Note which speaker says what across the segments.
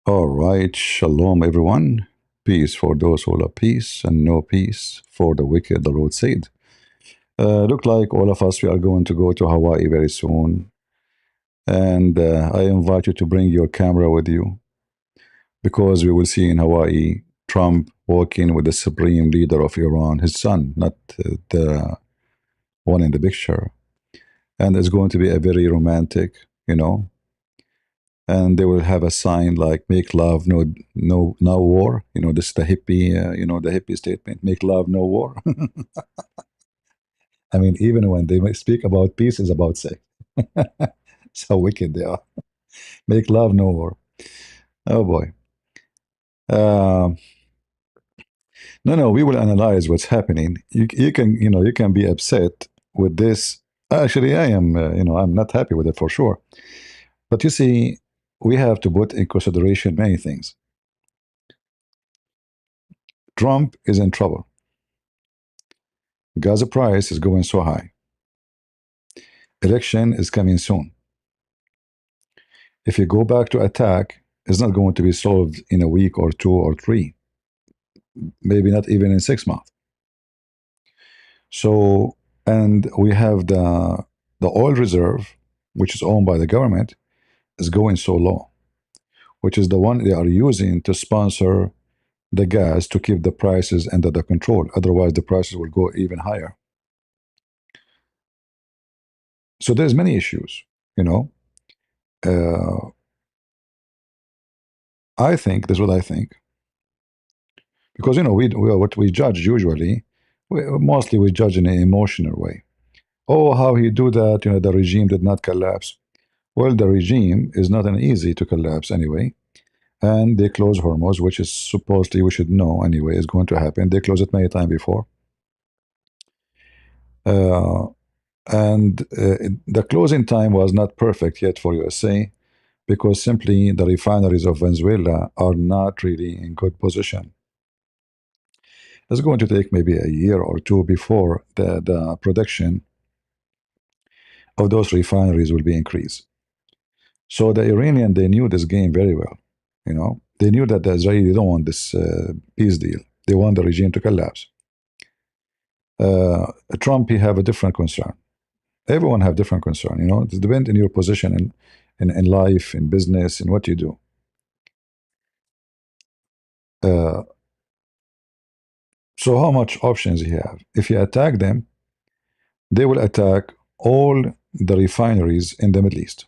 Speaker 1: All right, shalom everyone. Peace for those who love peace, and no peace for the wicked, the Lord said. Look like all of us, we are going to go to Hawaii very soon. And I invite you to bring your camera with you because we will see in Hawaii Trump walking with the supreme leader of Iran, his son, not the one in the picture. And it's going to be a very romantic, you know, and they will have a sign like "Make love, no war." This is the hippie, the hippie statement: "Make love, no war." I mean, even when they speak about peace, is about sex. That's how wicked they are. Make love, no war. Oh boy. Uh, no, no. We will analyze what's happening. You can, you can be upset with this. Actually, I am. I'm not happy with it for sure. But you see, we have to put in consideration many things. Trump is in trouble. Gas price is going so high. Election is coming soon. If you go back to attack, it's not going to be solved in a week or two or three, maybe not even in 6 months. So, and we have the oil reserve, which is owned by the government, is going so low, which is the one they are using to sponsor the gas to keep the prices under the control. Otherwise, the prices will go even higher. So there's many issues, you know. Uh, I think this is what I think, because what we judge usually, mostly we judge in an emotional way. Oh, how he do that? The regime did not collapse. Well, the regime is not an easy to collapse anyway, and they close Hormuz, which is supposedly we should know anyway is going to happen. They closed it many times before, uh, and the closing time was not perfect yet for USA because simply the refineries of Venezuela are not really in good position. It's going to take maybe a year or two before the production of those refineries will be increased. So the Iranian, they knew this game very well. They knew that the Israeli don't want this peace deal. They want the regime to collapse. Trump, he have a different concern. Everyone have different concern. It depends on your position in life, in business, in what you do. Uh, so how much options you have? If you attack them, they will attack all the refineries in the Middle East.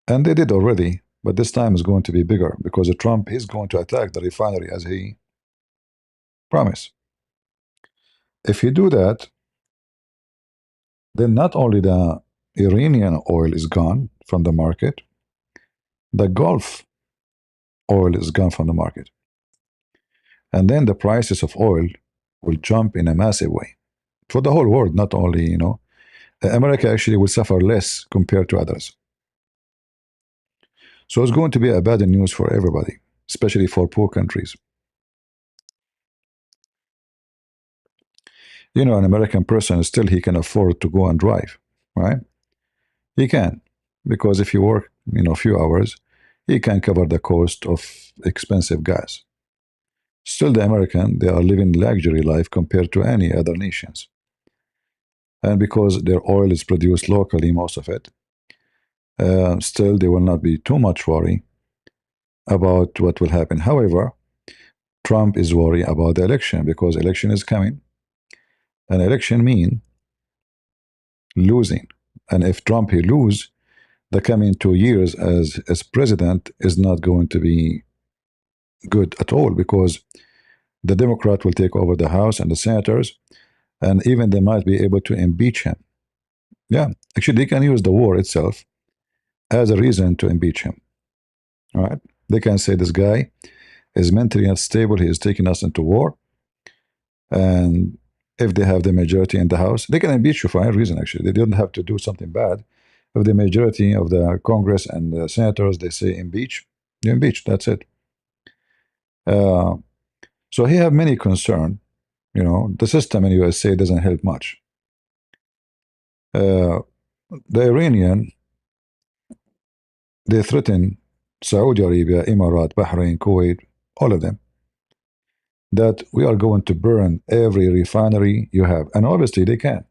Speaker 1: And they did already, but this time is going to be bigger because Trump is going to attack the refinery as he promised. If you do that, then not only the Iranian oil is gone from the market, the Gulf oil is gone from the market. And then the prices of oil will jump in a massive way for the whole world, not only, America actually will suffer less compared to others. So it's going to be a bad news for everybody, especially for poor countries. An American person still he can afford to go and drive, right? He can, because if you work, a few hours, he can cover the cost of expensive gas. Still, the American, they are living luxury life compared to any other nations. And because their oil is produced locally, most of it, still they will not be too much worried about what will happen. However, Trump is worried about the election because election is coming. An election mean losing. And if Trump he lose, the coming 2 years as president is not going to be good at all because the Democrat will take over the House and the senators, and even they might be able to impeach him. Yeah, actually, they can use the war itself as a reason to impeach him. All right, they can say this guy is mentally unstable. He is taking us into war, and if they have the majority in the House, they can impeach you for any reason. Actually, they don't have to do something bad. If the majority of the Congress and the senators they say impeach, you impeach. That's it. Uh, so he have many concern. The system in USA doesn't help much. Uh, the Iranian, they threaten Saudi Arabia, Emirat, Bahrain, Kuwait, all of them, that we are going to burn every refinery you have. And obviously they can.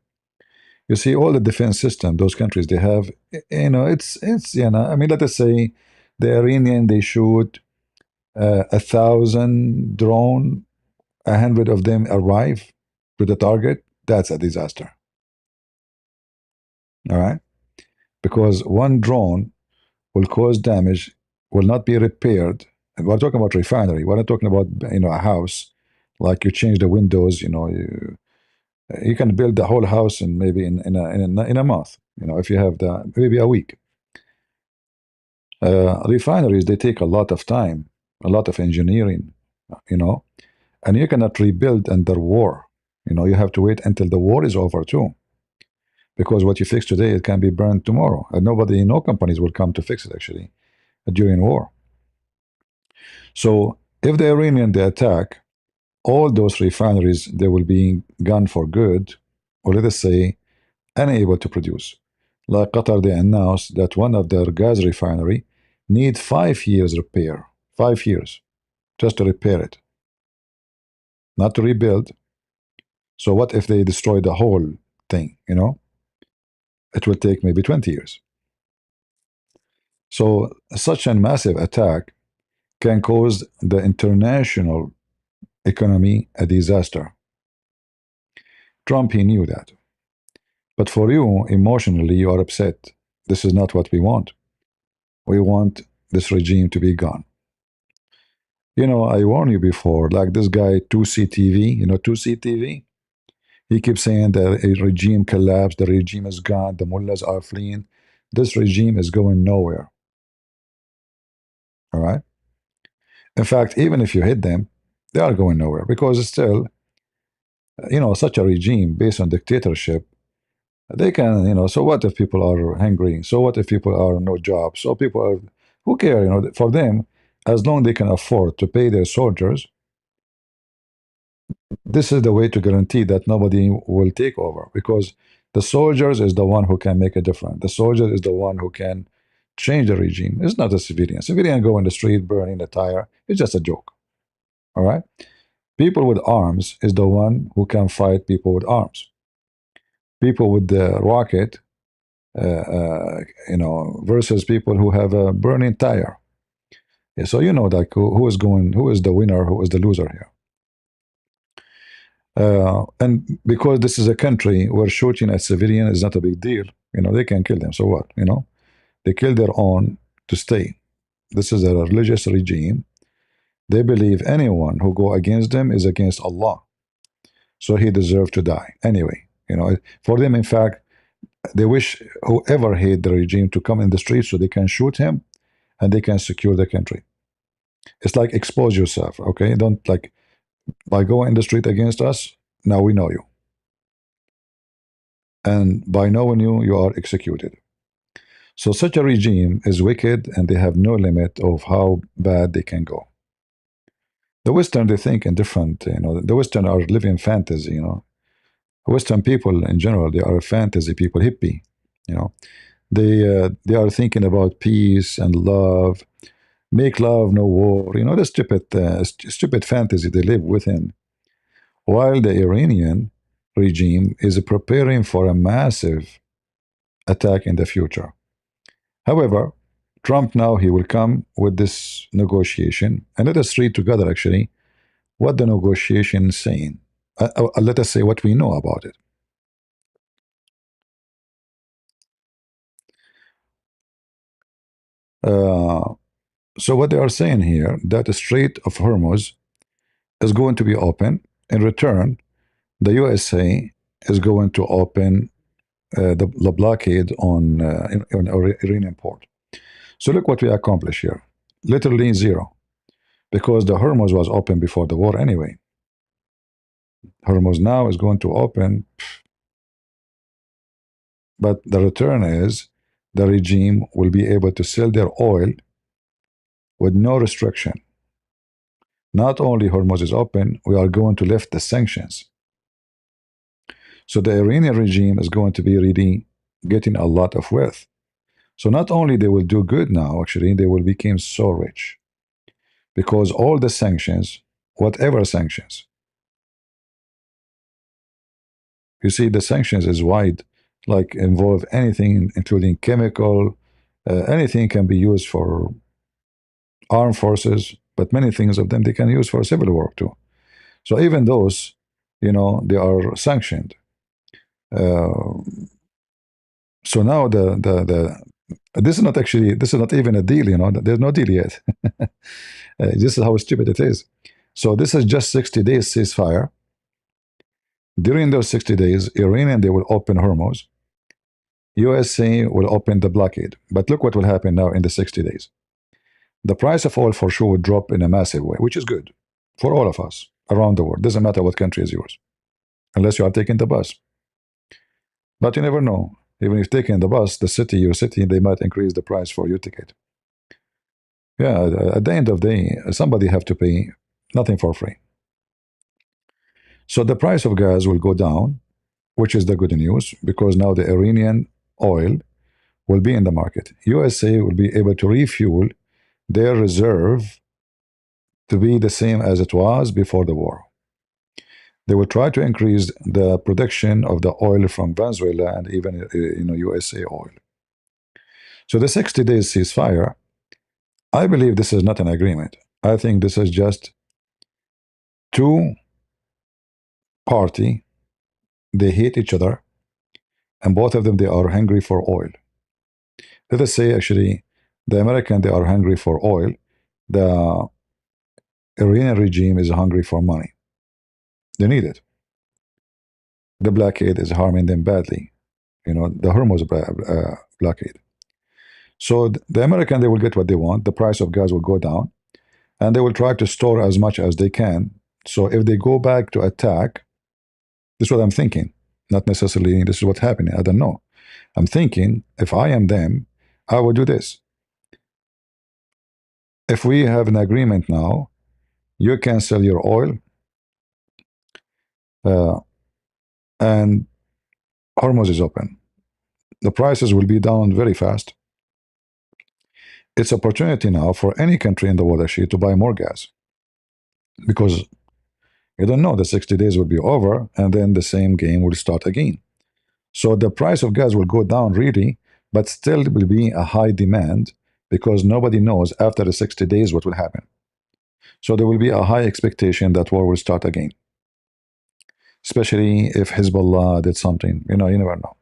Speaker 1: You see, all the defense system those countries they have, it's I mean, let us say the Iranian they shoot 1,000 drone, 100 of them arrive to the target. That's a disaster. All right, because one drone will cause damage, will not be repaired. And we're talking about refinery. We're not talking about a house. Like you change the windows, you can build the whole house in maybe in a month. If you have the maybe a week. Refineries they take a lot of time, a lot of engineering, you know, and you cannot rebuild under war. You have to wait until the war is over too, because what you fix today it can be burned tomorrow, and no companies will come to fix it actually during war. So if the Iranian they attack, all those refineries they will be gone for good, or let us say unable to produce. Like Qatar, they announced that one of their gas refinery need 5 years repair, 5 years just to repair it, not to rebuild. So what if they destroy the whole thing? It will take maybe 20 years. So such a massive attack can cause the international economy a disaster. Trump, he knew that. But for you, emotionally, you are upset. This is not what we want. We want this regime to be gone. I warned you before, like this guy, 2CTV, 2CTV? He keeps saying that a regime collapsed, the regime is gone, the mullahs are fleeing. This regime is going nowhere. All right? In fact, even if you hit them, they are going nowhere because still, such a regime based on dictatorship, they can, so what if people are hungry? So what if people are no jobs? So people are, who care? For them, as long they can afford to pay their soldiers, this is the way to guarantee that nobody will take over, because the soldiers is the one who can make a difference. The soldier is the one who can change the regime. It's not a civilian. Civilian go in the street burning a tire. It's just a joke. All right. People with arms is the one who can fight people with arms. People with the rocket, versus people who have a burning tire. Yeah, so like who is the winner, who is the loser here. And because this is a country where shooting a civilian is not a big deal, they can kill them. So what? They kill their own to stay. This is a religious regime. They believe anyone who go against them is against Allah. So he deserves to die anyway. For them, in fact, they wish whoever hate the regime to come in the street so they can shoot him and they can secure the country. It's like expose yourself, okay? Don't like by going in the street against us. Now we know you. And by knowing you, you are executed. So such a regime is wicked, and they have no limit of how bad they can go. The Western, they think in different, the Western are living fantasy, Western people in general, they are fantasy people, hippie, you know. They are thinking about peace and love, make love, no war, the stupid fantasy they live within. While the Iranian regime is preparing for a massive attack in the future. However, Trump now he will come with this negotiation, and let us read together actually what the negotiation is saying. Let us say what we know about it. So what they are saying here, that the Strait of Hormuz is going to be open. In return, the USA is going to open the blockade on Iranian port. So look what we accomplish here. Literally zero. Because the Hormuz was open before the war anyway. Hormuz now is going to open, but the return is the regime will be able to sell their oil with no restriction. Not only Hormuz is open, we are going to lift the sanctions. So the Iranian regime is going to be really getting a lot of wealth. So not only they will do good now, actually, they will become so rich because all the sanctions, whatever sanctions, you see, the sanctions is wide, like involve anything, including chemical, anything can be used for armed forces, but many things of them they can use for civil war too. So even those, they are sanctioned. Uh, so now this is not even a deal. There's no deal yet. This is how stupid it is. So this is just 60 days ceasefire. During those 60 days, Iranian they will open Hormuz. USA will open the blockade. But look what will happen now in the 60 days. The price of oil for sure would drop in a massive way, which is good for all of us around the world. Doesn't matter what country is yours, unless you are taking the bus. But you never know. Even if taking the bus, your city, they might increase the price for your ticket. Yeah, at the end of the day, somebody have to pay, nothing for free. So the price of gas will go down, which is the good news, because now the Iranian oil will be in the market. USA will be able to refuel their reserve to be the same as it was before the war. They will try to increase the production of the oil from Venezuela and even USA oil. So the 60 days ceasefire, I believe this is not an agreement. I think this is just two party, they hate each other, and both of them they are hungry for oil. Let us say actually the American they are hungry for oil, the Iranian regime is hungry for money. They need it. The blockade is harming them badly. The Hormuz blockade. So the American they will get what they want. The price of gas will go down, and they will try to store as much as they can. So if they go back to attack, this is what I'm thinking. Not necessarily this is what's happening. I don't know. I'm thinking if I am them, I would do this. If we have an agreement now, you can sell your oil, uh, and Hormuz is open. The prices will be down very fast. It's opportunity now for any country in the world actually to buy more gas because you don't know the 60 days will be over and then the same game will start again. So the price of gas will go down really, but still will be a high demand because nobody knows after the 60 days what will happen. So there will be a high expectation that war will start again, especially if Hezbollah did something. You never know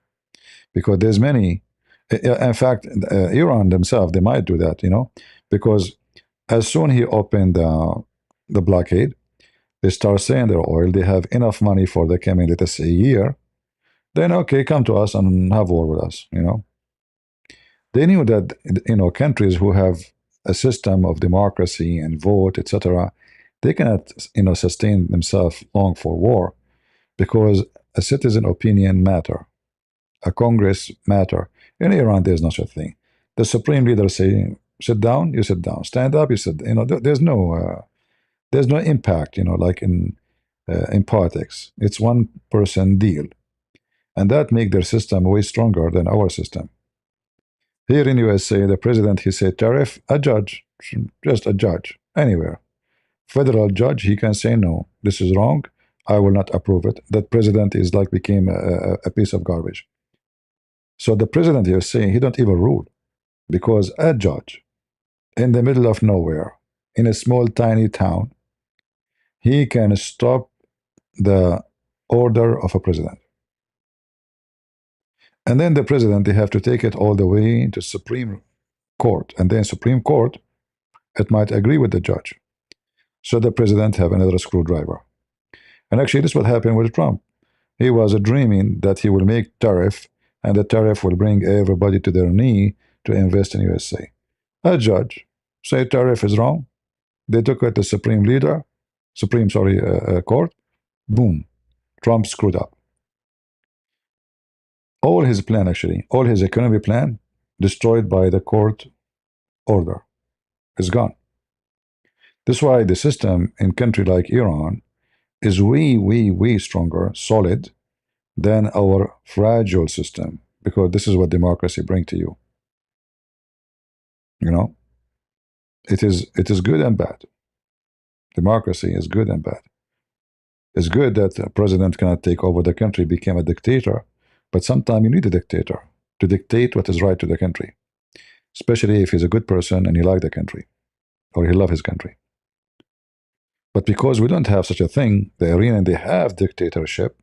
Speaker 1: because there's many. In fact, Iran themselves, they might do that, because as soon he opened the blockade, they start selling their oil. They have enough money for the coming, let us say, a year. Then, okay, come to us and have war with us, They knew that, countries who have a system of democracy and vote, etc., they cannot, sustain themselves long for war because a citizen opinion matter. A Congress matter. In Iran, there's no such thing. The supreme leader say, "Sit down," you sit down. Stand up, you sit. There's no impact. Like in politics, it's one person deal, and that make their system way stronger than our system. Here in USA, the president he said tariff. A judge, just a judge, anywhere, federal judge, he can say no. This is wrong. I will not approve it. That president is like became a piece of garbage. So the president is saying he don't even rule because a judge in the middle of nowhere in a small tiny town, he can stop the order of a president. And then the president, they have to take it all the way to Supreme Court. And then Supreme Court, it might agree with the judge. So the president have another screwdriver. And actually this will happen with Trump. He was dreaming that he will make tariff and the tariff will bring everybody to their knee to invest in USA. A judge say tariff is wrong. They took it to Court. Boom, Trump screwed up. All his plan, actually, all his economy plan, destroyed by the court order, is gone. That's why the system in country like Iran is way, way, way stronger, solid than our fragile system, because this is what democracy bring to you. You know, it is good and bad. Democracy is good and bad. It's good that a president cannot take over the country, become a dictator, but sometimes you need a dictator to dictate what is right to the country, especially if he's a good person and he like the country or he love his country. But because we don't have such a thing, the Iranian they have dictatorship,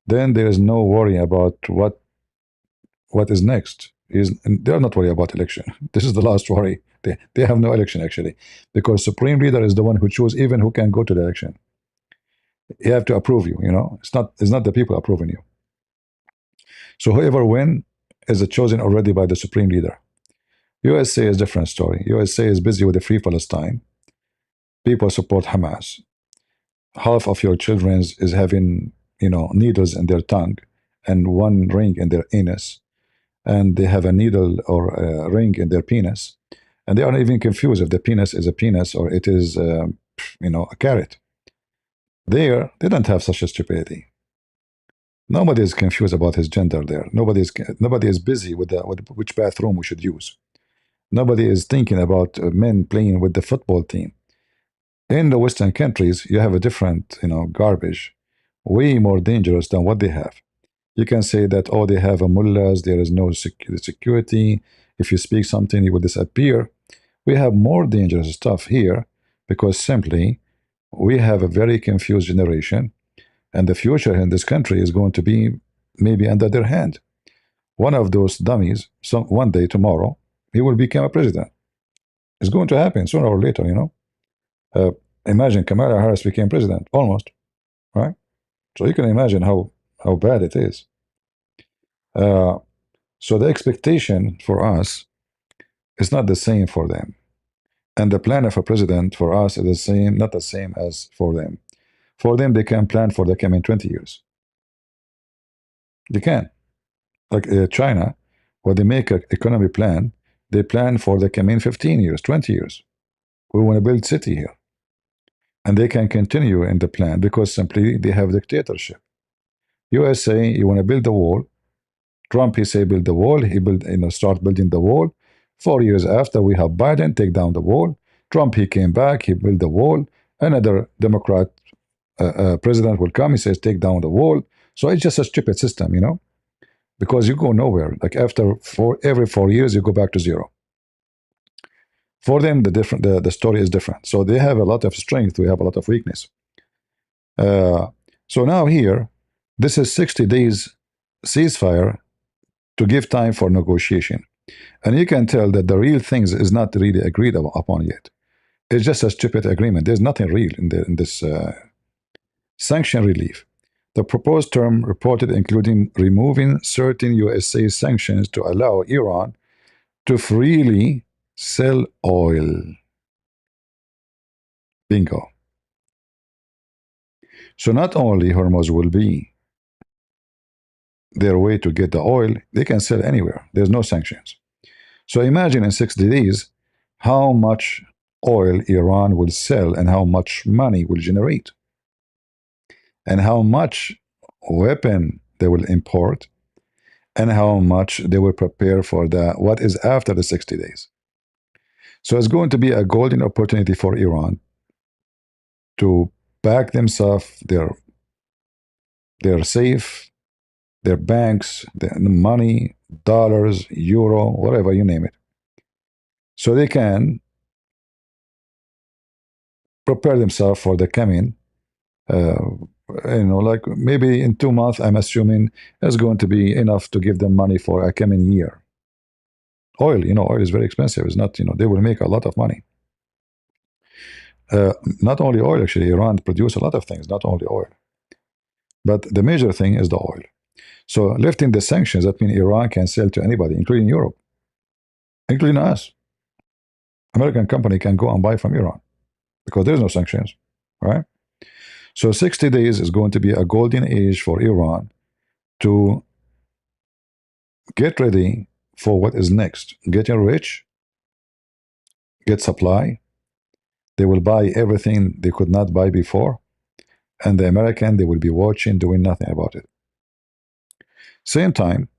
Speaker 1: then there is no worry about what is next. They're not worried about election. This is the last worry. They have no election actually, because supreme leader is the one who choose even who can go to the election. He have to approve you. You know, it's not the people approving you. So whoever win is chosen already by the supreme leader. USA is a different story. USA is busy with the free Palestine. People support Hamas. Half of your children is having needles in their tongue and one ring in their anus, and they have a needle or a ring in their penis, and they are even confused if the penis is a penis or it is a carrot. There, they don't have such a stupidity. Nobody is confused about his gender there. Nobody is busy with which bathroom we should use. Nobody is thinking about men playing with the football team. In the Western countries, you have a different, garbage, way more dangerous than what they have. You can say that, oh, they have a mullahs, there is no security. If you speak something, it will disappear. We have more dangerous stuff here because simply we have a very confused generation, and the future in this country is going to be maybe under their hand. One of those dummies, one day tomorrow, he will become a president. It's going to happen sooner or later. Uh, Imagine Kamala Harris became president, almost, right? So you can imagine how bad it is. Uh, so the expectation for us is not the same for them, and the plan of a president for us is the same, not the same as for them. For them, they can plan for the coming 20 years. They can, like China, when they make an economy plan, they plan for the coming 15 years, 20 years. We want to build city here, and they can continue in the plan because simply they have dictatorship. USA, you want to build the wall. Trump, he say build the wall. He start building the wall. 4 years after, we have Biden take down the wall. Trump, he came back, he built the wall. Another Democrat president will come, he says take down the wall. So it's just a stupid system, because you go nowhere. Like every 4 years, you go back to zero. For them, the story is different. So they have a lot of strength. We have a lot of weakness. So now here, this is 60 days ceasefire to give time for negotiation. And you can tell that the real things is not really agreed upon yet. It's just a stupid agreement. There's nothing real in this sanction relief. The proposed term reported including removing certain USA sanctions to allow Iran to freely sell oil. Bingo. So not only Hormuz will be their way to get the oil, they can sell anywhere. There's no sanctions. So imagine in 60 days how much oil Iran will sell and how much money will generate and how much weapon they will import and how much they will prepare for what is after the 60 days. So it's going to be a golden opportunity for Iran to back themselves, their safe, their banks, their money, dollars, euro, whatever you name it. So they can prepare themselves for the coming, like maybe in 2 months, I'm assuming it's going to be enough to give them money for a coming year. Oil is very expensive. It's not, they will make a lot of money. Not only oil, actually, Iran produce a lot of things, not only oil. But the major thing is the oil. So lifting the sanctions, that means Iran can sell to anybody, including Europe, including us. American company can go and buy from Iran because there's no sanctions, right? So 60 days is going to be a golden age for Iran to get ready for what is next. Getting rich, get supply. They will buy everything they could not buy before. And the American, they will be watching, doing nothing about it. Same time,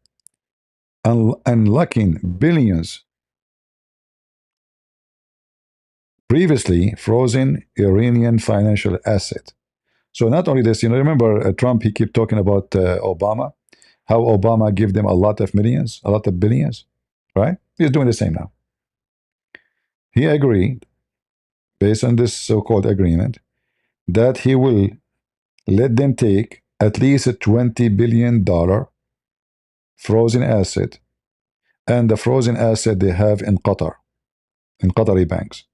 Speaker 1: unlocking billions previously frozen Iranian financial asset. So not only this, remember Trump, he kept talking about Obama, how Obama gave them a lot of millions, a lot of billions, right? He's doing the same now. He agreed, based on this so-called agreement, that he will let them take at least a $20 billion frozen asset, and the frozen asset they have in Qatar, in Qatari banks.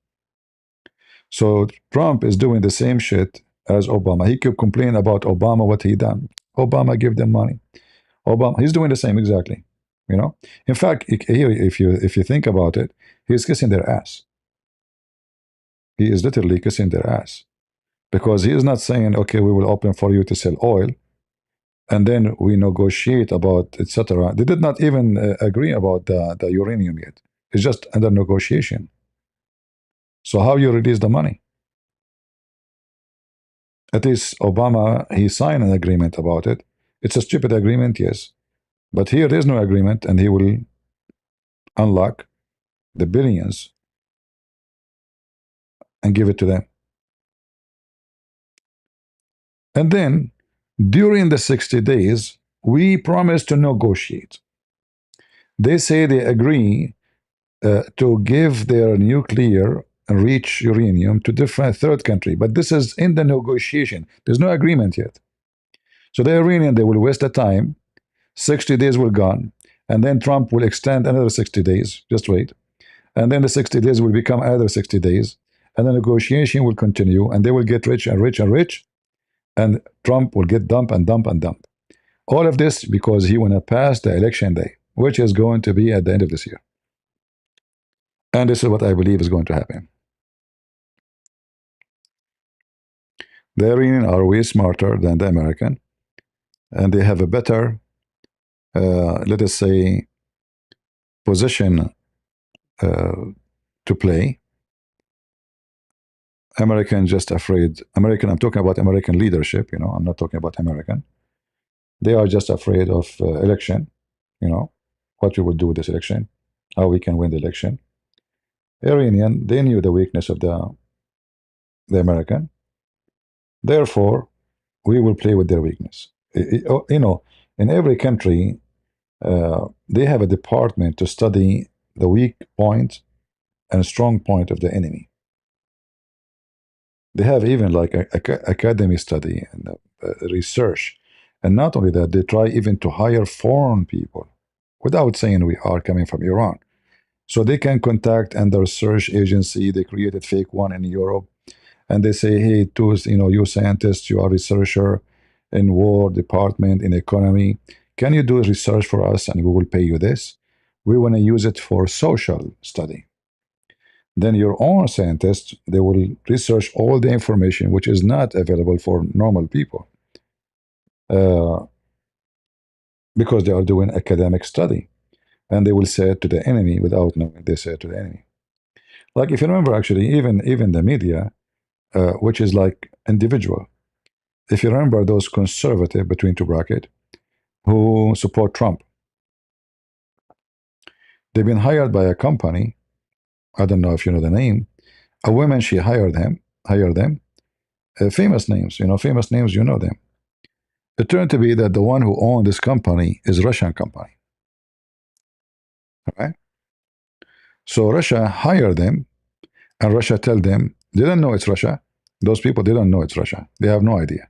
Speaker 1: So Trump is doing the same shit as Obama. He kept complaining about Obama, what he done. Obama gave them money. Obama, he's doing the same exactly. In fact, here, if you think about it, he's kissing their ass. He is literally kissing their ass, because he is not saying, okay, we will open for you to sell oil, and then we negotiate about etc. They did not even agree about the uranium yet. It's just under negotiation. So how you release the money? At least Obama, he signed an agreement about it. It's a stupid agreement, yes, but here there's no agreement, and he will unlock the billions and give it to them. And then during the 60 days, we promise to negotiate. They say they agree to give their nuclear rich uranium to different third country, but this is in the negotiation. There's no agreement yet. So the Iranian, they will waste the time. 60 days will gone, and then Trump will extend another 60 days. Just wait. And then the 60 days will become another 60 days, and the negotiation will continue, and they will get rich and rich and rich, and Trump will get dump and dump and dump. All of this because he want to pass the election day, which is going to be at the end of this year. And this is what I believe is going to happen. The Iranians are way smarter than the American, and they have a better, let us say, position to play. American just afraid. American, I'm talking about American leadership, I'm not talking about American. They are just afraid of election, what we will do with this election, how we can win the election. Iranian, they knew the weakness of the American. Therefore, we will play with their weakness. In every country, they have a department to study the weak point and strong point of the enemy. They have even like academy study and research. And not only that, they try even to hire foreign people without saying we are coming from Iran. So they can contact and the research agency, they created fake one in Europe, and they say, hey, you scientists, you are researcher in war department, in economy, can you do research for us and we will pay you this? We want to use it for social study. Then your own scientists, they will research all the information which is not available for normal people, because they are doing academic study, and they will say it to the enemy without knowing they say it to the enemy. Like if you remember, actually, even the media, which is like individual. If you remember those conservative, between two bracket, who support Trump, they've been hired by a company. I don't know if you know the name. A woman, she hired them, famous names, famous names, you know them. It turned to be that the one who owned this company is a Russian company. Right? So Russia hired them, and Russia tell them they don't know it's Russia. Those people, they don't know it's Russia. They have no idea.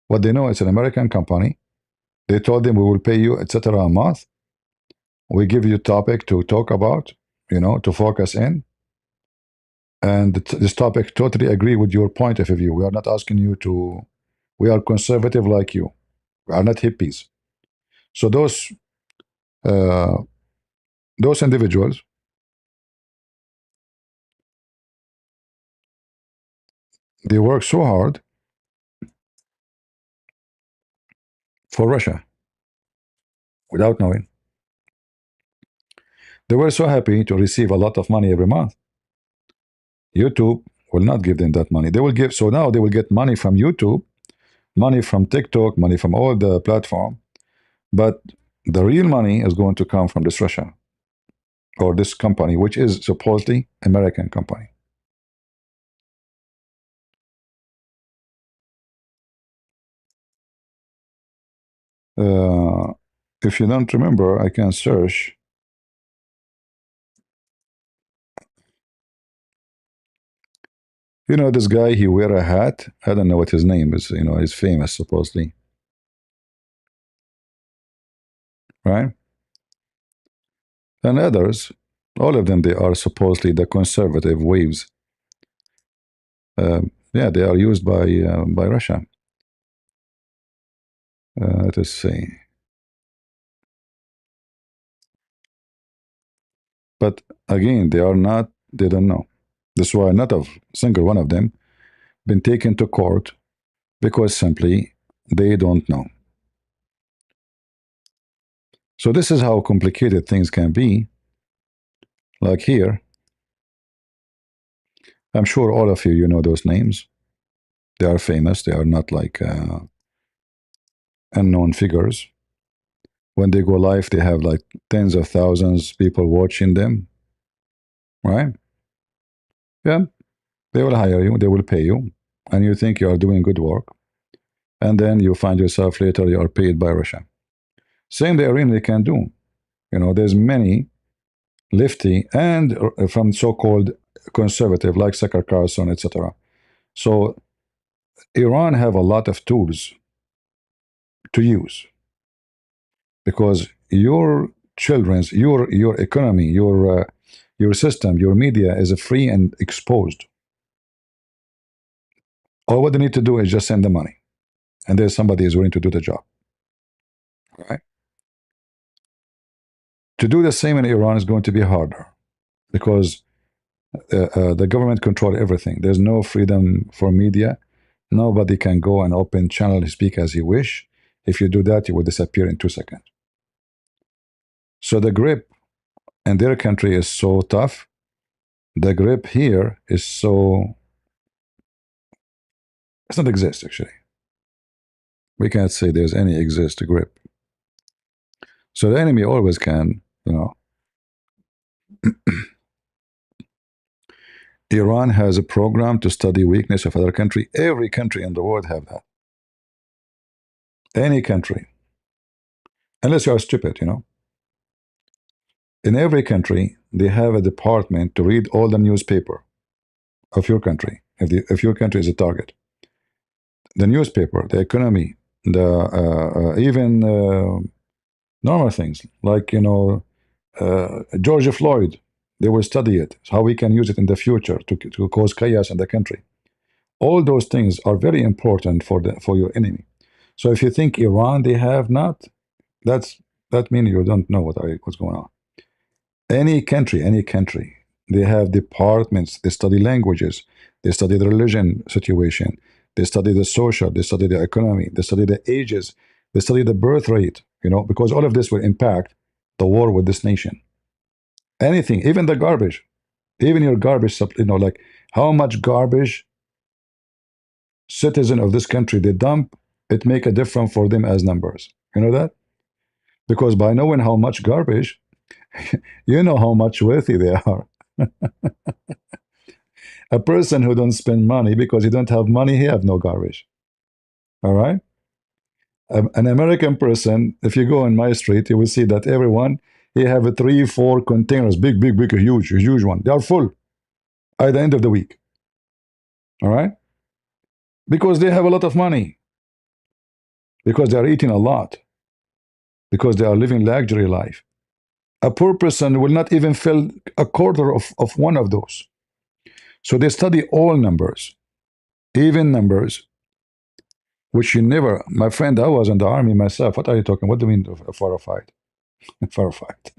Speaker 1: What they know, it's an American company. They told them we will pay you, etc. a month. We give you a topic to talk about, to focus in. And this topic totally agree with your point of view. We are not asking you to, we are conservative like you. We are not hippies. So those individuals, they work so hard for Russia without knowing. They were so happy to receive a lot of money every month. YouTube will not give them that money. They will give, so now they will get money from YouTube, money from TikTok, money from all the platform, but the real money is going to come from this Russia. or this company, which is supposedly American company. Uh, if you don't remember, I can search. You know, this guy, he wear a hat. I don't know what his name is. You know, he's famous supposedly, right? And others, all of them, they are supposedly the conservative waves. Yeah, they are used by Russia. Let us see. But again, they are not. They don't know. That's why not a single one of them been taken to court because simply they don't know. So this is how complicated things can be. Like here, I'm sure all of you, you know those names. They are famous. They are not like unknown figures. When they go live, they have like tens of thousands people watching them, right? Yeah, they will hire you. They will pay you, and you think you are doing good work, and then you find yourself later you are paid by Russia. Same they really can do. You know, there's many lefty and from so-called conservative like Tucker Carlson, etc. So Iran have a lot of tools to use because your children's, your economy, your system, your media is free and exposed. All what they need to do is just send the money, and there's somebody is willing to do the job. Right? To do the same in Iran is going to be harder because the government control everything. There's no freedom for media. Nobody can go and open channel and speak as he wish. If you do that, you will disappear in 2 seconds. So the grip in their country is so tough. The grip here is so, it's not exist actually. We can't say there's any exist grip. So the enemy always can, you know. Iran has a program to study weakness of other country. Every country in the world have that. Any country, unless you are stupid, you know. In every country, they have a department to read all the newspaper of your country. If your country is a target, the newspaper, the economy, the even normal things like George Floyd, they will study it, how we can use it in the future to cause chaos in the country. All those things are very important for your enemy. So if you think Iran they have not, that means you don't know what's going on. Any country, they have departments. They study languages. They study the religion situation. They study the social. They study the economy. They study the ages. They study the birth rate. You know, because all of this will impact the war with this nation. Anything, even the garbage, even your garbage. You know, like how much garbage citizen of this country they dump, it make a difference for them as numbers. You know that? Because by knowing how much garbage, you know how much wealthy they are. A person who don't spend money because he don't have money, he have no garbage. All right? An American person, if you go on my street, you will see that everyone, he have a 3, 4 containers, big, big, big, a huge one. They are full at the end of the week. All right? Because they have a lot of money. Because they are eating a lot. Because they are living luxury life. A poor person will not even fill a quarter of one of those. So they study all numbers, even numbers, which you never, my friend, I was in the army myself. What are you talking? What do you mean a firefight? Firefight.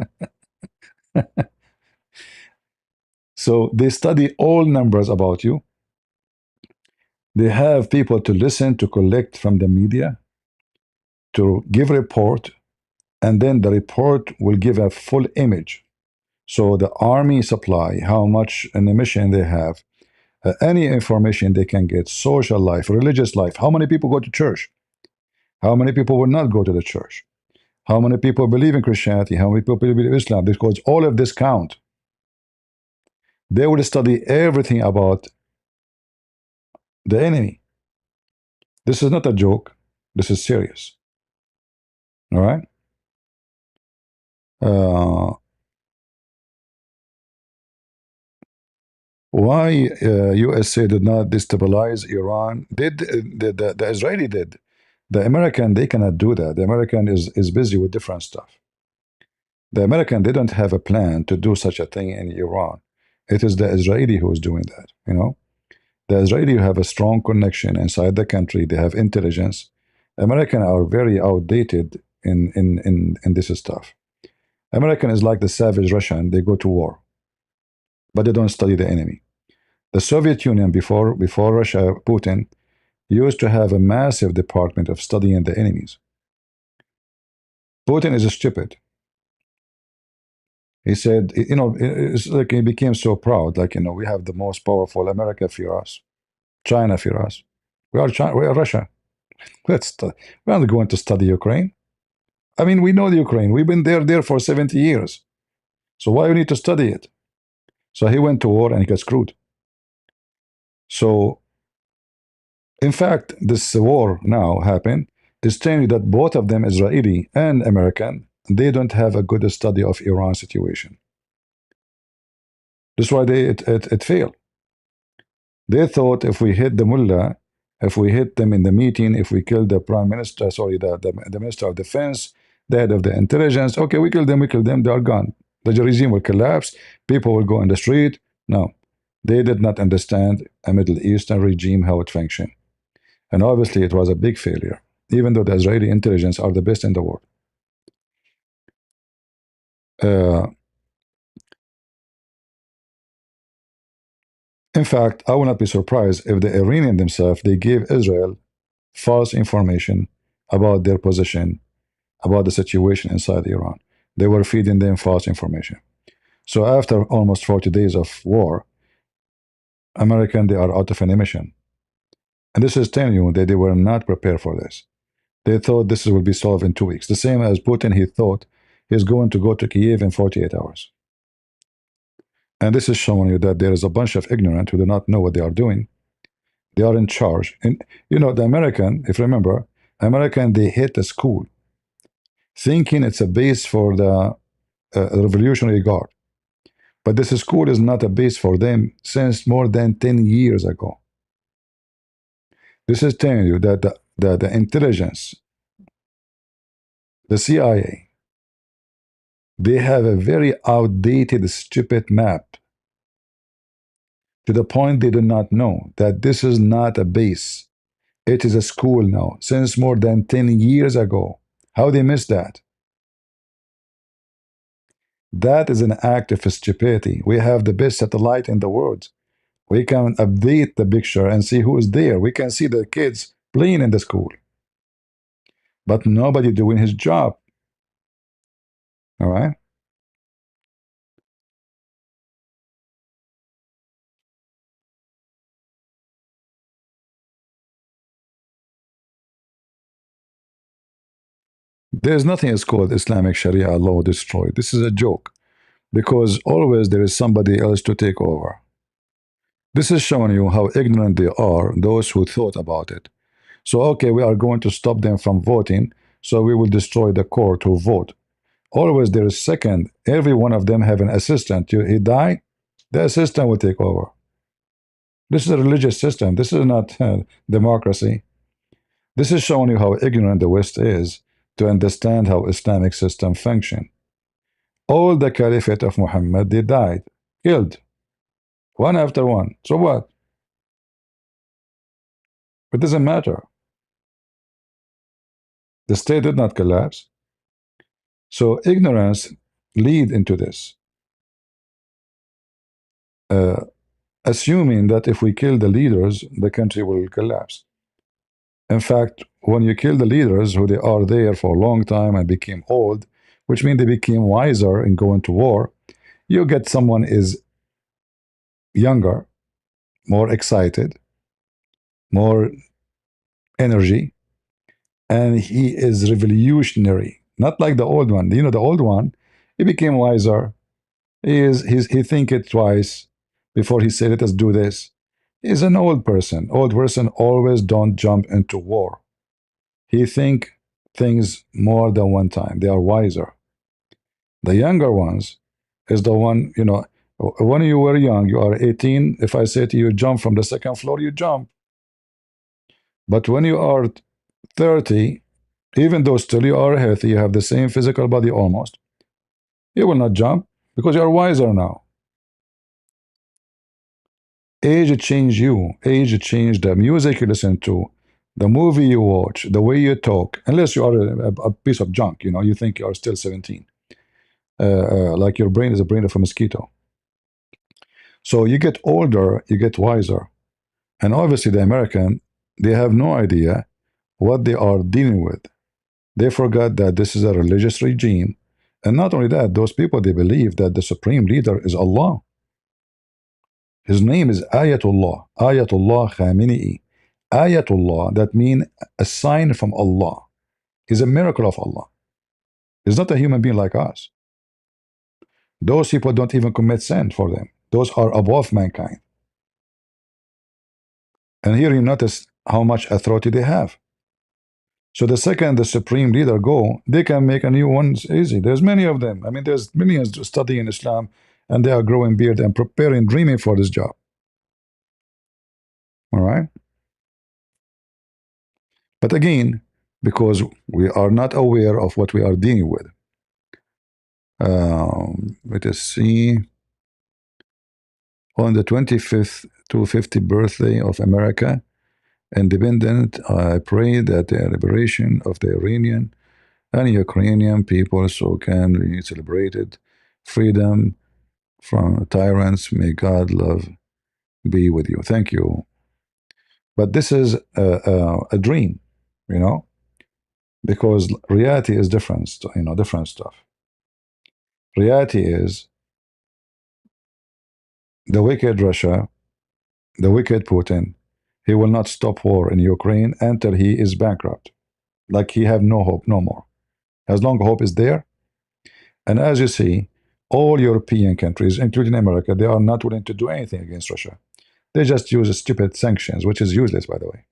Speaker 1: So they study all numbers about you. They have people to listen, to collect from the media, to give report, and then the report will give a full image. So the army supply, how much an emission they have, any information they can get, social life, religious life, how many people go to church, how many people will not go to the church, How many people believe in Christianity? How many people believe in Islam? Because all of this count. They will study everything about the enemy. This is not a joke. This is serious. All right. Uh, why USA did not destabilize Iran? Did the Israeli did? The American, they cannot do that. The American is busy with different stuff. The American didn't have a plan to do such a thing in Iran. It is the Israeli who is doing that. The Israeli have a strong connection inside the country. They have intelligence. American are very outdated in this stuff. American is like the savage Russian. They go to war, but they don't study the enemy. The Soviet Union before Russia, Putin used to have a massive department of studying the enemies. Putin is stupid. He said, it's like he became so proud. Like, we have the most powerful. America fear us. China fear us. We are China. We are Russia. We're not going to study Ukraine. I mean, we know the Ukraine. We've been there for 70 years. So why we need to study it? So he went to war and he got screwed. So, in fact, this war now happened is telling you that both of them, Israeli and American, they don't have a good study of Iran situation. That's why it failed. They thought if we hit the mullah, if we hit them in the meeting, if we kill the prime minister, sorry, the minister of defense, the head of the intelligence, okay, we kill them, they are gone. The regime will collapse, people will go in the street. No, they did not understand a Middle Eastern regime, how it functioned. And obviously it was a big failure, even though the Israeli intelligence are the best in the world. In fact, I will not be surprised if the Iranian themselves, they gave Israel false information about their position, about the situation inside Iran. They were feeding them false information. So after almost 40 days of war, American, they are out of an emission. And this is telling you that they were not prepared for this. They thought this will be solved in 2 weeks. The same as Putin, he thought he's going to go to Kiev in 48 hours. And this is showing you that there is a bunch of ignorant who do not know what they are doing. They are in charge. And the American, if you remember, American, they hit a school thinking it's a base for the Revolutionary Guard. But this school is not a base for them since more than 10 years ago. This is telling you that the intelligence, the CIA, they have a very outdated, stupid map to the point they do not know that this is not a base. It is a school now, since more than 10 years ago. How they missed that? That is an act of stupidity. We have the best satellite in the world. We can update the picture and see who is there. We can see the kids playing in the school. But nobody doing his job. All right? There's nothing is called Islamic Sharia law destroyed. This is a joke. Because always there is somebody else to take over. This is showing you how ignorant they are, those who thought about it. So, okay, we are going to stop them from voting, so we will destroy the court who vote. Always there is second, every one of them have an assistant. He die, the assistant will take over. This is a religious system. This is not democracy. This is showing you how ignorant the West is to understand how Islamic system function. All the caliphate of Muhammad, they died, killed, one after one. So what? It doesn't matter. The state did not collapse. So ignorance lead into this. Assuming that if we kill the leaders, the country will collapse. In fact, when you kill the leaders who they are there for a long time and became old, which means they became wiser in going to war, you get someone is younger, more excited, more energy, and he is revolutionary. Not like the old one. You know, the old one, he became wiser. He think it twice before he said, let us do this. He's an old person. Old person always don't jump into war. He think things more than one time. They are wiser. The younger ones is the one, you know, when you were young, you are 18. If I say to you, jump from the second floor, you jump. But when you are 30, even though still you are healthy, you have the same physical body almost, you will not jump because you are wiser now. Age changed you. Age changed the music you listen to, the movie you watch, the way you talk. Unless you are a piece of junk, you know, you think you are still 17. Like your brain is a brain of a mosquito. So you get older, you get wiser. And obviously the American, they have no idea what they are dealing with. They forgot that this is a religious regime. And not only that, those people, they believe that the supreme leader is Allah. His name is Ayatullah, Ayatullah Khamenei. Ayatullah, that means a sign from Allah. He's a miracle of Allah. He's not a human being like us. Those people don't even commit sin for them. Those are above mankind. And here you notice how much authority they have. So the second the supreme leader go, they can make a new one easy. There's many of them. I mean, there's millions studying Islam, and they are growing beard and preparing, dreaming for this job. All right? But again, because we are not aware of what we are dealing with. Let us see. On the 25th to 50th birthday of America, independent, I pray that the liberation of the Iranian and Ukrainian people so can be celebrated. Freedom from tyrants. May God love be with you. Thank you. But this is a dream, you know, because reality is different, you know, different stuff. Reality is the wicked Russia, the wicked Putin, he will not stop war in Ukraine until he is bankrupt. Like he have no hope, no more. As long hope is there. And as you see, all European countries, including America, they are not willing to do anything against Russia. They just use stupid sanctions, which is useless, by the way.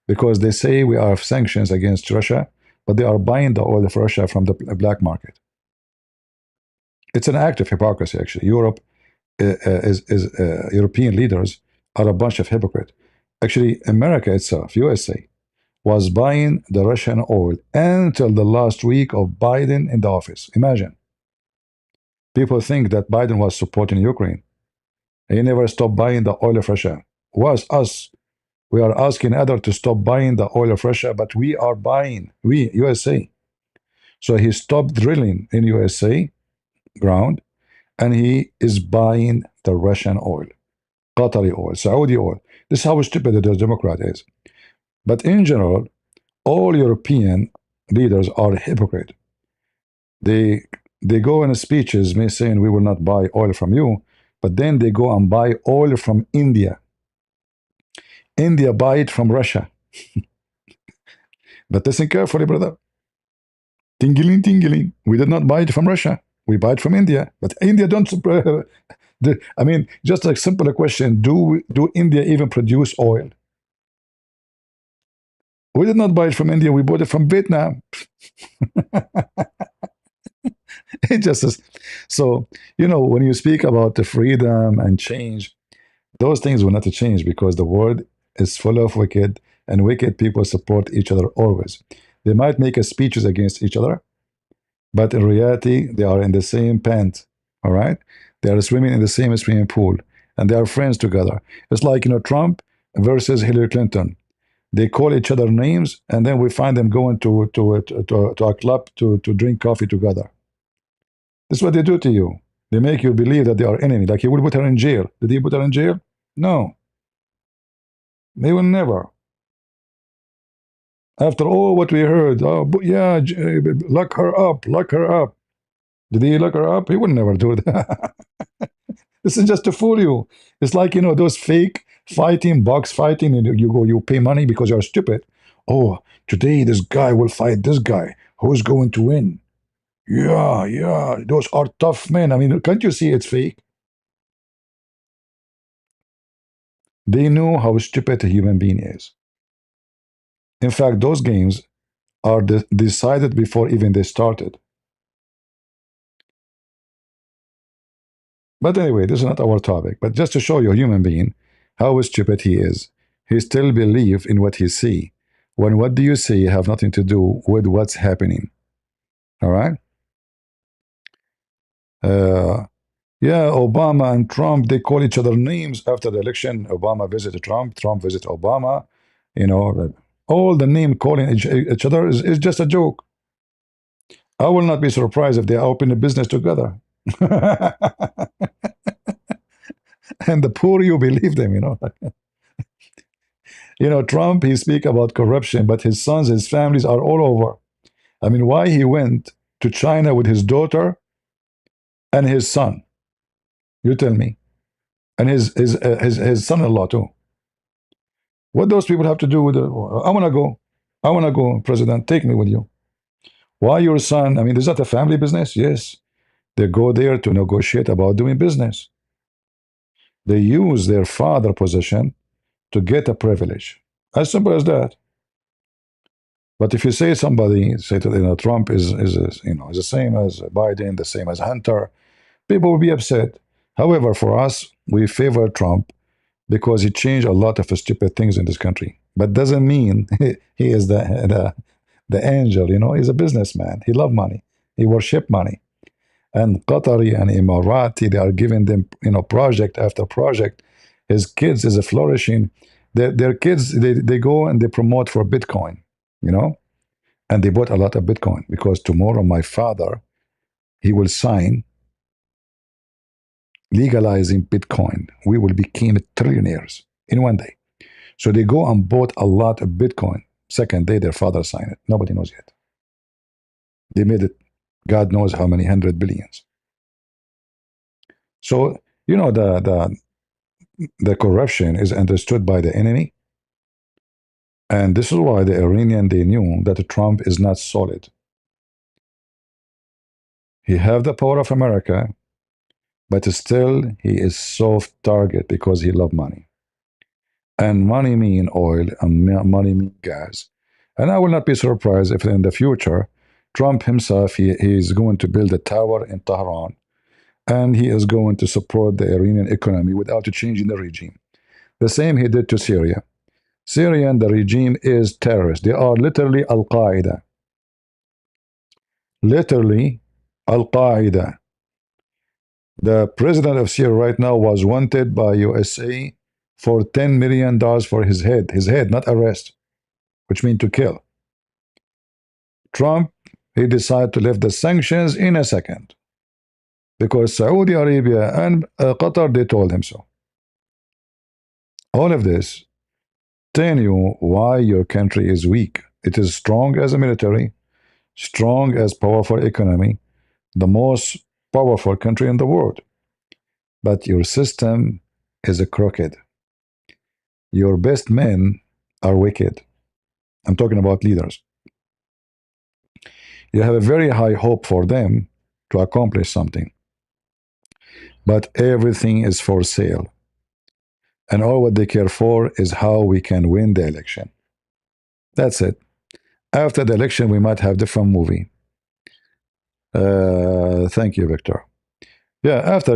Speaker 1: Because they say we have sanctions against Russia, but they are buying the oil of Russia from the black market. It's an act of hypocrisy, actually. European leaders are a bunch of hypocrites. Actually, America itself, USA, was buying the Russian oil until the last week of Biden in the office. Imagine. People think that Biden was supporting Ukraine. He never stopped buying the oil of Russia. It was us. We are asking others to stop buying the oil of Russia, but we are buying, we, USA. So he stopped drilling in USA ground, and he is buying the Russian oil, Qatari oil, Saudi oil. This is how stupid the Democrat is. But in general, all European leaders are hypocrite. They go in speeches saying we will not buy oil from you, but then they go and buy oil from India. India buy it from Russia. But listen carefully, brother. Tingling, tingling. We did not buy it from Russia. We buy it from India. But India don't. I mean, just a simple question: Do India even produce oil? We did not buy it from India. We bought it from Vietnam. It just is. So, you know, when you speak about the freedom and change, those things will not change because the world is full of wicked, and wicked people support each other always. They might make speeches against each other, but in reality, they are in the same pant. All right, they are swimming in the same swimming pool, and they are friends together. It's like, you know, Trump versus Hillary Clinton. They call each other names, and then we find them going to a club to drink coffee together. This is what they do to you. They make you believe that they are enemy. Like he will put her in jail. Did he put her in jail? No. They will never. After all what we heard, oh yeah, lock her up, lock her up. Did he lock her up? He would never do that. This is just to fool you. It's like, you know, those fake fighting, box fighting, and you pay money because you're stupid. Oh, today this guy will fight this guy. Who's going to win? Yeah, yeah, those are tough men. I mean, can't you see it's fake? They know how stupid a human being is. In fact, those games are decided before even they started. But anyway, this is not our topic. But just to show you a human being, how stupid he is. He still believes in what he see. When what do you see have nothing to do with what's happening. All right? Uh, yeah, Obama and Trump, they call each other names after the election. Obama visited Trump, Trump visited Obama. You know, all the name calling each other is just a joke. I will not be surprised if they open a business together. And the poor, you believe them, you know. Trump, he speak about corruption, but his sons, his families are all over. I mean, why he went to China with his daughter and his son? You tell me. And his son-in-law too. What those people have to do with it? I want to go. I want to go, President. Take me with you. Why your son? I mean, is that a family business? Yes. They go there to negotiate about doing business. They use their father position to get a privilege. As simple as that. But if you say somebody, say to Trump is the same as Biden, the same as Hunter, people will be upset. However, for us, we favor Trump because he changed a lot of stupid things in this country. But doesn't mean he is the angel. He's a businessman. He love money. He worship money. And Qatari and Emirati, they are giving them project after project. His kids is a flourishing. Their kids they go and they promote for Bitcoin. You know, and they bought a lot of Bitcoin because tomorrow my father he will sign legalizing Bitcoin. We will become trillionaires in one day. So they go and bought a lot of Bitcoin. Second day, their father signed it. Nobody knows yet. They made it, God knows how many hundred billions. So the corruption is understood by the enemy, and this is why the Iranian they knew that Trump is not solid. He have the power of America, but still he is soft target because he love money. And money mean oil, and money mean gas. And I will not be surprised if in the future, Trump himself, he is going to build a tower in Tehran, and he is going to support the Iranian economy without changing the regime. The same he did to Syria. Syrian, the regime is terrorist. They are literally Al-Qaeda. Literally Al-Qaeda. The president of Syria right now was wanted by USA for $10 million for his head, not arrest, which means to kill. Trump, he decided to lift the sanctions in a second because Saudi Arabia and Qatar, they told him so. All of this tell you why your country is weak. It is strong as a military, strong as powerful economy, the most powerful country in the world. But your system is a crooked. Your best men are wicked. I'm talking about leaders. You have a very high hope for them to accomplish something. But everything is for sale. And all what they care for is how we can win the election. That's it. After the election, we might have different movie. Thank you, Victor. Yeah, after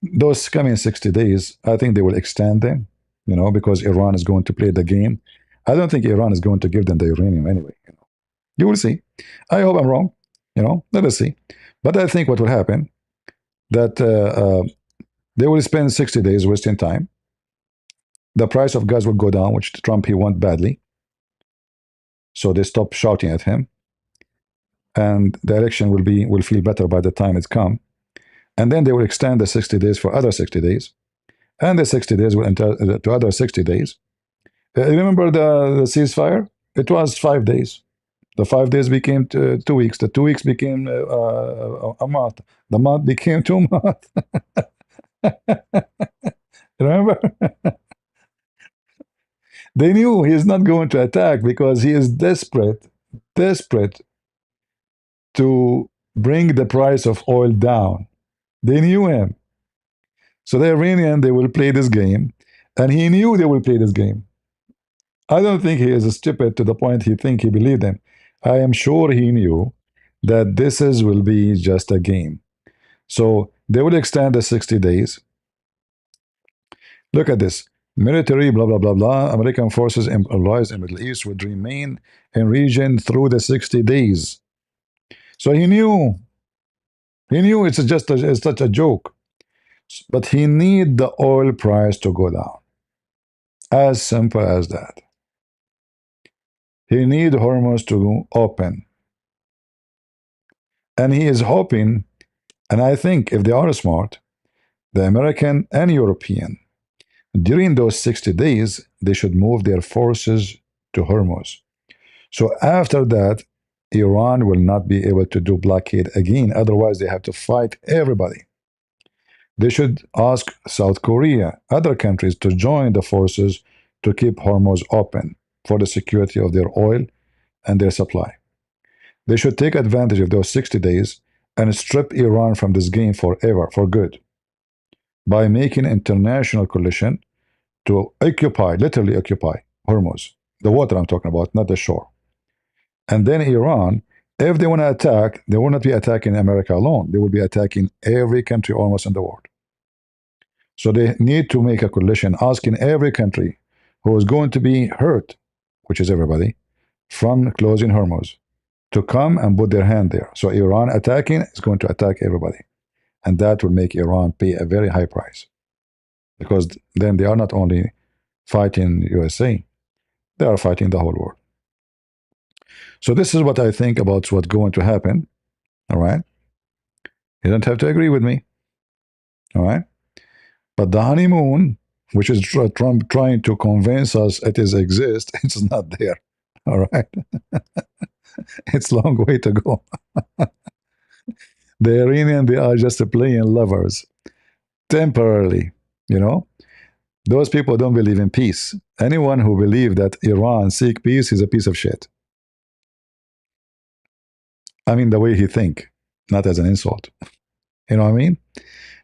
Speaker 1: those coming 60 days, I think they will extend them, because Iran is going to play the game. I don't think Iran is going to give them the uranium anyway. You will see. I hope I'm wrong. Let us see. But I think what will happen that they will spend 60 days wasting time. The price of gas will go down, which Trump he want badly. So they stop shouting at him, and the election will feel better by the time it's come. And then they will extend the 60 days for other 60 days, and the 60 days will enter to other 60 days. Remember the ceasefire? It was 5 days. The 5 days became 2 weeks. The 2 weeks became a month. The month became 2 months. Remember? They knew he is not going to attack because he is desperate, desperate to bring the price of oil down. They knew him. So the Iranian, they will play this game, and he knew they will play this game. I don't think he is stupid to the point he think he believed them. I am sure he knew that this is will be just a game. So they will extend the 60 days. Look at this. Military, blah, blah, blah, blah. American forces and allies in the Middle East would remain in region through the 60 days. So he knew. He knew it's just it's such a joke. But he need the oil price to go down. As simple as that. He need Hormuz to open. And he is hoping, and I think if they are smart, the American and European, during those 60 days, they should move their forces to Hormuz. So after that, Iran will not be able to do blockade again. Otherwise, they have to fight everybody. They should ask South Korea, other countries to join the forces to keep Hormuz open for the security of their oil and their supply. They should take advantage of those 60 days and strip Iran from this game forever, for good, by making international coalition to occupy, literally occupy, Hormuz. The water I'm talking about, not the shore. And then Iran, if they want to attack, they will not be attacking America alone. They will be attacking every country almost in the world. So they need to make a coalition asking every country who is going to be hurt, which is everybody, from closing Hormuz, to come and put their hand there. So Iran attacking is going to attack everybody. And that will make Iran pay a very high price. Because then they are not only fighting USA, they are fighting the whole world. So this is what I think about what's going to happen. All right. You don't have to agree with me. All right. But the honeymoon, which is Trump trying to convince us it is exist, it's not there. All right. It's a long way to go. The Iranian, they are just playing lovers temporarily, you know. Those people don't believe in peace. Anyone who believes that Iran seek peace is a piece of shit. I mean, the way he think, not as an insult. You know what I mean?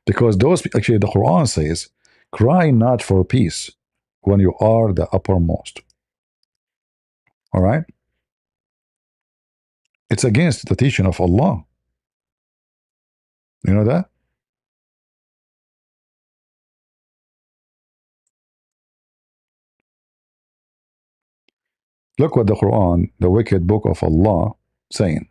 Speaker 1: Because those, actually, the Quran says, cry not for peace when you are the uppermost. All right? It's against the teaching of Allah. You know that? Look what the Quran, the wicked book of Allah, saying.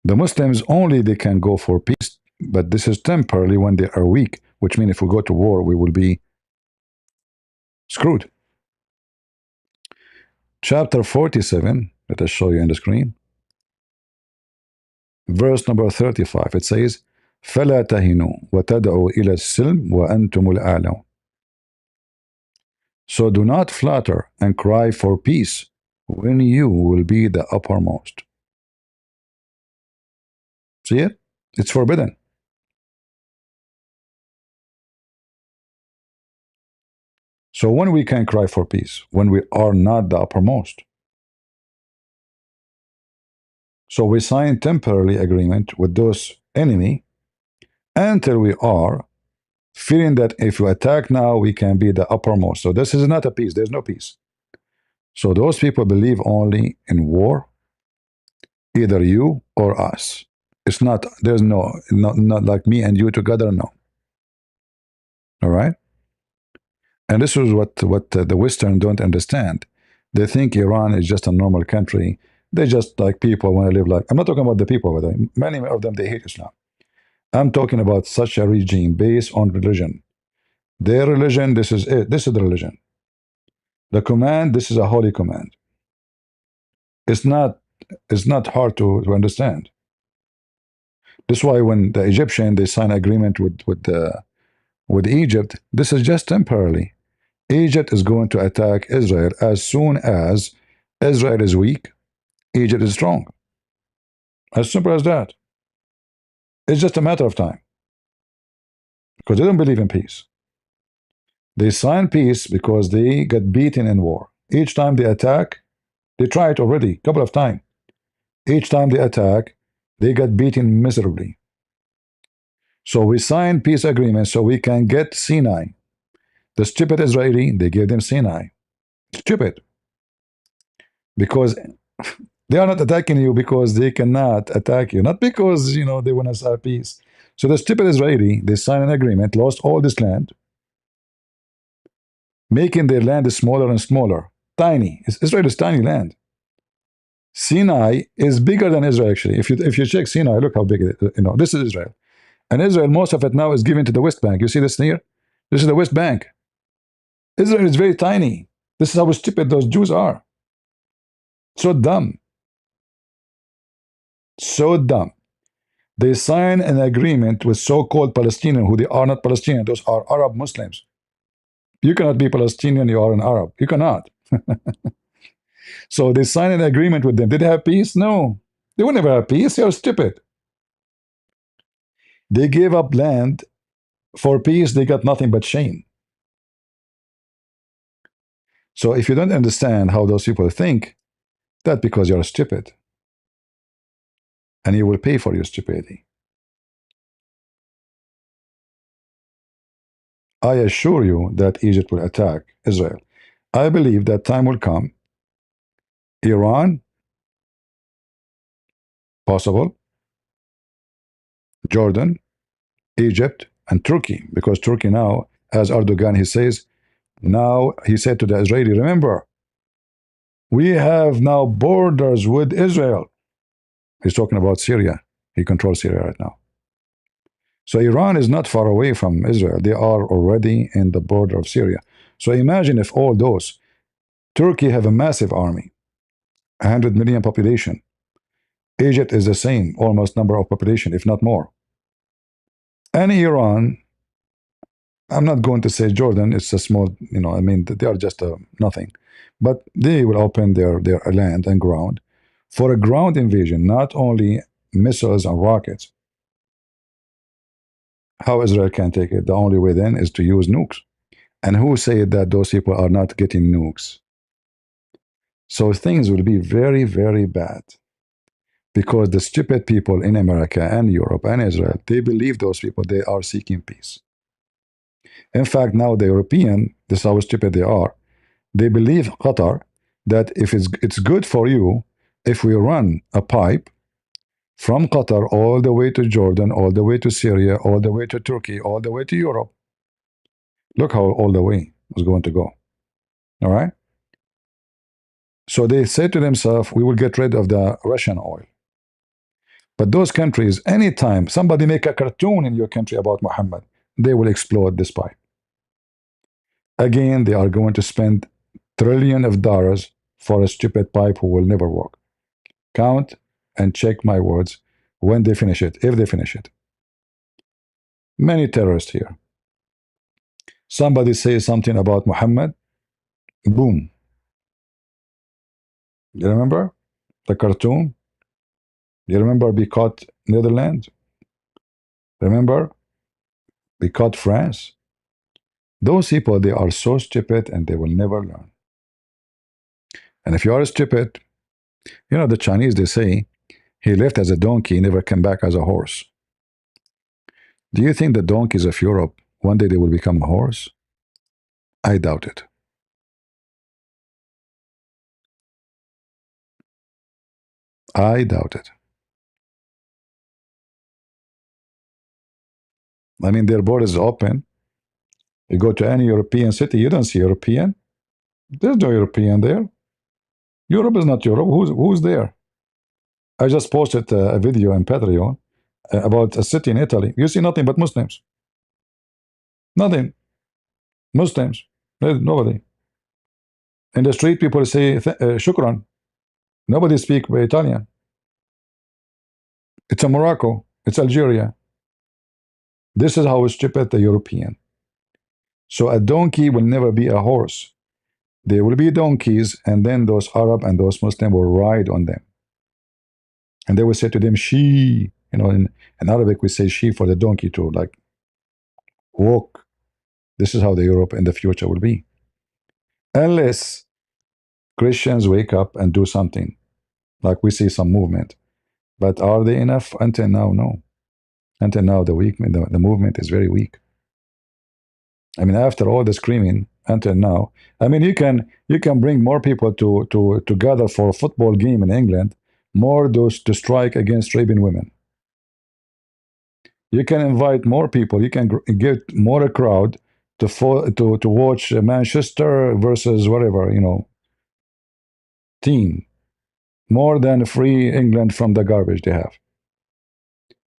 Speaker 1: The Muslims only they can go for peace, but this is temporarily when they are weak, which means if we go to war, we will be screwed. Chapter 47, let us show you on the screen. Verse number 35, it says, فَلَا تَهِنُوا وَتَدْعُوا إِلَى السِّلْمِ وَأَنْتُمُ الْأَعْلَوْنَ. So do not flatter and cry for peace when you will be the uppermost. See it? It's forbidden. So when we can cry for peace, when we are not the uppermost. So we sign temporary agreement with those enemy until we are feeling that if you attack now, we can be the uppermost. So this is not a peace. There's no peace. So those people believe only in war, either you or us. It's not, there's not like me and you together, no. All right? And this is what the Western don't understand. They think Iran is just a normal country. They just like people want to live like. I'm not talking about the people, but many of them they hate Islam. I'm talking about such a regime based on religion. Their religion, this is it. This is the religion. The command, this is a holy command. It's not. It's not hard to understand. That's why when the Egyptian they sign agreement with Egypt, this is just temporarily. Egypt is going to attack Israel as soon as Israel is weak, Egypt is strong. As simple as that. It's just a matter of time. because they don't believe in peace. They sign peace because they got beaten in war. Each time they attack, they try it already a couple of times. Each time they attack, they got beaten miserably. So we sign peace agreements so we can get Sinai. The stupid Israeli, they gave them Sinai. Stupid. Because they are not attacking you because they cannot attack you, not because they want to have peace. So the stupid Israeli, they signed an agreement, lost all this land, making their land smaller and smaller. Tiny. Israel is tiny land. Sinai is bigger than Israel actually. If you check Sinai, look how big it is. This is Israel. And Israel, most of it now is given to the West Bank. You see this here? This is the West Bank. Israel is very tiny. This is how stupid those Jews are. So dumb. So dumb. They sign an agreement with so-called Palestinians, who they are not Palestinian. Those are Arab Muslims. You cannot be Palestinian, you are an Arab. You cannot. So they sign an agreement with them. Did they have peace? No. They will never have peace. They are stupid. They gave up land for peace. They got nothing but shame. So if you don't understand how those people think, that's because you're stupid. And you will pay for your stupidity. I assure you that Egypt will attack Israel. I believe that time will come. Iran, possible. Jordan, Egypt, and Turkey. Because Turkey now, as Erdogan, he says, now he said to the Israeli, remember, we have now borders with Israel. He's talking about Syria. He controls Syria right now. So Iran is not far away from Israel. They are already in the border of Syria. So imagine if all those, Turkey have a massive army, 100 million population. Egypt is the same, almost number of population, if not more. And Iran, I'm not going to say Jordan, it's a small, I mean, they are just nothing. But they will open their land and ground for a ground invasion, not only missiles and rockets. How Israel can take it? The only way then is to use nukes. And who said that those people are not getting nukes? So things will be very, very bad. Because the stupid people in America and Europe and Israel, they believe those people, they are seeking peace. In fact, now the European, this is how stupid they are, they believe Qatar that if it's good for you if we run a pipe from Qatar all the way to Jordan, all the way to Syria, all the way to Turkey, all the way to Europe. Look how all the way was going to go. All right? So they say to themselves, we will get rid of the Russian oil. But those countries, anytime somebody make a cartoon in your country about Muhammad, they will explode this pipe. Again, they are going to spend trillions of dollars for a stupid pipe who will never work. Count and check my words when they finish it, if they finish it. Many terrorists here. Somebody says something about Muhammad, boom. You remember the cartoon? You remember we caught Netherlands? Remember we caught France? Those people, they are so stupid and they will never learn. And if you are stupid, the Chinese, they say, he left as a donkey, never came back as a horse. Do you think the donkeys of Europe, one day they will become a horse? I doubt it. I doubt it. I mean, their borders is open. You go to any European city, you don't see European. There's no European there. Europe is not Europe. Who's there? I just posted a video in Patreon about a city in Italy. You see nothing but Muslims. Nothing. Muslims. Nobody. In the street, people say shukran. Nobody speak Italian. It's a Morocco. It's Algeria. This is how stupid the European. So a donkey will never be a horse. There will be donkeys, and then those Arab and those Muslim will ride on them. And they will say to them, she. In Arabic, we say she for the donkey too, like woke. This is how the Europe in the future will be. Unless Christians wake up and do something, like we see some movement. But are they enough? Until now, no. Until now, the movement is very weak. I mean, after all the screaming, until now, I mean, you can bring more people to gather for a football game in England, more those to strike against raping women. You can invite more people. You can get more a crowd to watch Manchester versus whatever team, more than free England from the garbage they have.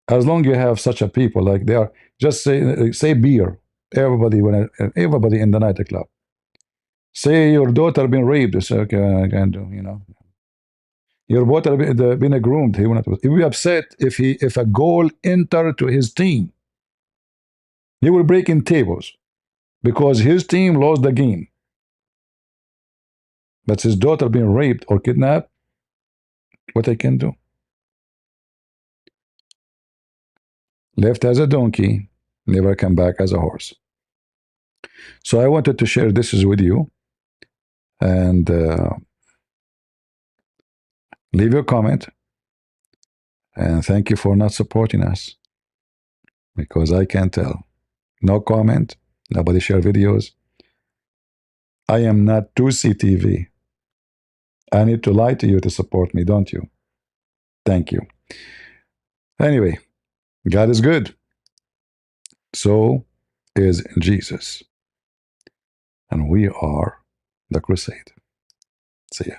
Speaker 1: As long you have such a people like they are, just say beer. Everybody in the nightclub. Say your daughter been raped. Say okay, I can do. Your daughter been groomed. He will not. He will be upset if a goal enter to his team. He will break in tables because his team lost the game. But his daughter being raped or kidnapped, what I can do? Left as a donkey, never come back as a horse. So I wanted to share this with you and leave your comment. And thank you for not supporting us because I can tell. No comment, nobody share videos. I am not 2CTV. I need to lie to you to support me, don't you? Thank you. Anyway, God is good. So is Jesus. And we are the crusade. See ya.